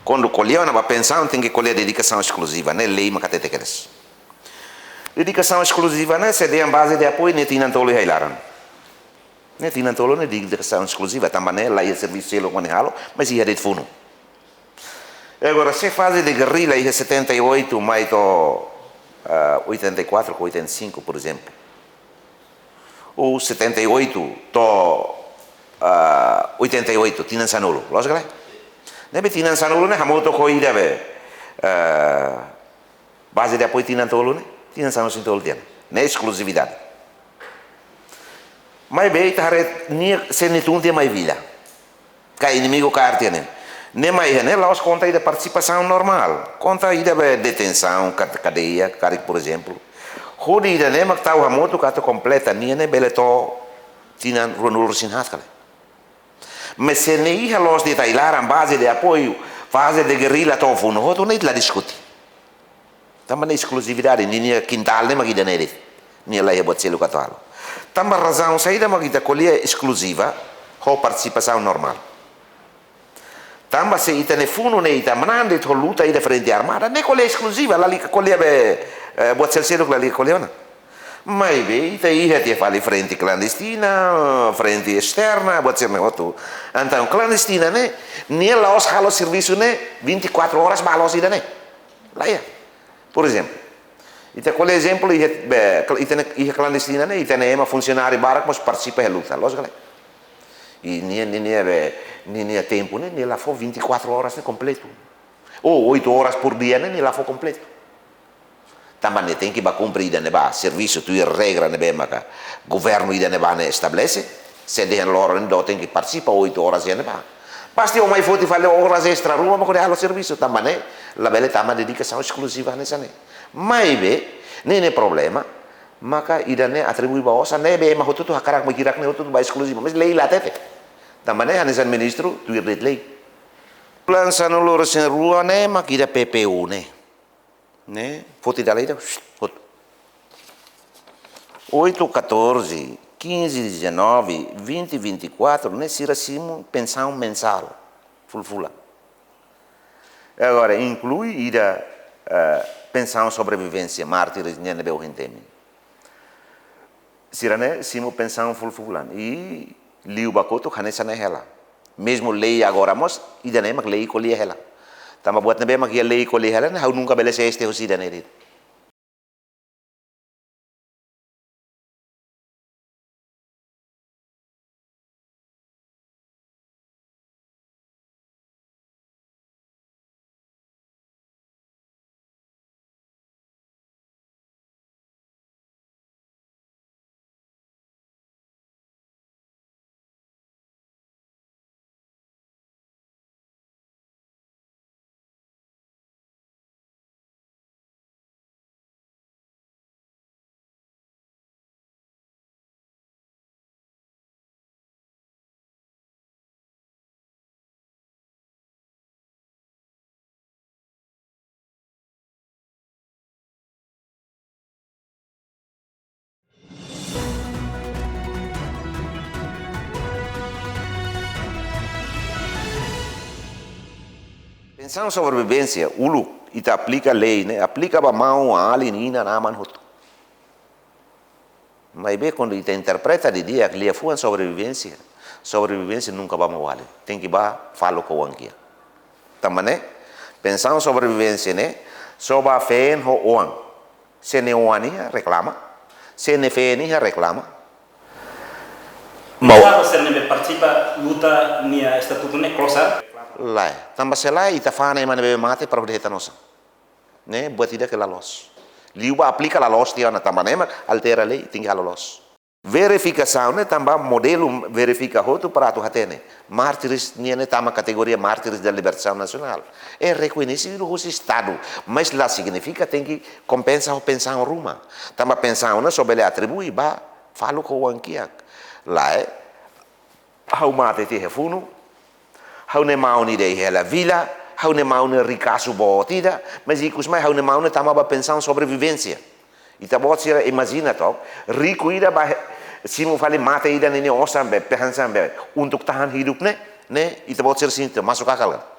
Quando colheu na pensão tem que colher dedicação exclusiva, né? Lei macatetequeres. Dedicação exclusiva, né? Se dê em base de apoio, né? Tinha tolo e hilaram. Né? Tinha tolo, né? Dedicação exclusiva, também, né? Lá é serviço selo com halo, mas ia de fundo. Agora, se fase de guerrilha é 78, mais 84 com 85, por exemplo. Ou 78, 88, tinha sanulo, lógico que é? Nebe tinha sanulo, né? Hamoto corrida, base de apoio tinha tolo, né? Tinha sanulo sem tolo, né? Exclusividade. Mas bem, se nem tudo tem mais vilha. Que inimigo carta, né? Nem mais, né? Lá os conta aí da participação normal. Conta aí da detenção, cadeia, por exemplo. Rodida, né? Mas tá o hamoto, que completa, né? Beleto, tinha Ronaldo sin haskale. Mas se nem ia los de Tailar, base de apoio, fase de guerrilha, todo fundo, outro nem lá discute. Também exclusividade, nem quintal, nem mais nele. Nem lá é botar o catalo. Também razão, saída mais da colher exclusiva, ou participação normal. Também se ita ne fundo ne ita manande to luta ida frente armada, ne colher exclusiva, lá li colher botar selo lá li colher na. Mas bem, ita ia te fale frente clandestina, frente externa, botar selo outro. Então clandestina né, nem lá os halos serviço né, 24 horas balos ida né. Lá é. Por exemplo, ita colher exemplo ita clandestina né, ita ne é uma funcionário barco mas participa da luta, lógico né. E nem é tempo, né? Nem lá foi 24 horas né, completo. Ou 8 horas por dia, né? Nem lá foi completo. Também tem que cumprir, né? Serviço, tu regra, né? Mas governo, né? Estabelece. Se de loro, né? Tem que participar 8 horas, né? Basta eu mais forte fazer horas extra, rua, mas quando é o serviço, também, né? La bela também dedicação exclusiva nessa, né? Mas, nem é problema. Maka ida ne atribui bawa sana be ma hotu tu hakarak magirak ne hotu tu ba exclusivo mas lei lá tete também hanesan ministro tu ir lei plan sanulor sen rua ne makira PPU ne foti da lei da 8 14 15 19 20 24 ne siracimo pensão mensal fulfula agora inclui ida pensão sobrevivência mártires ne be o hentemi Sirane, simo pensão fulfulan e liu bakoto hanesa na hela. Mesmo lei agora mas ida nem mak lei colhe hela. Tama buat nebe mak lei colhe hela, né? Hau nunca beleza este o sida nele. Pensão sobrevivência, ulu, ita aplica lei, né? Aplica ba mão a alinina na man hotu. Mas bem quando ita interpreta de dia que lhe fuan sobrevivência nunca vai vale. Tem que ba falo com o anquia. Também né? Pensão sobrevivência, né? Soba fen ho oan. Se ne oani reclama, se ne feni reclama. Mau se ne participa luta nia estatuto ne closa. Lá, também se lá ita fana emane be mate para o nossa, né? Buat tidak que la los. Liuba aplica la los tiana também, mas altera lei tem que la los. Verificação, né? Também modelo verifica outro para tu hatene. Mártires nia ne tama categoria mártires da libertação nacional. É reconhecido o Estado, mas lá significa tem que compensar o pensão ruma. Também pensão, né? Sobre ele atribui, ba falo com o anquiak. Lá é, how mate te refuno. Hau ne mau ni dei hela vila, hau ne mau ne ricaço botida, mas icos mais hau ne mau ne tama ba pensão sobrevivência. E tá bot se imagina to, rico ida ba simo fale mata ida ne osam be pensan be untuk tahan hidup ne, e tá bot ser sinto masuk akal kan.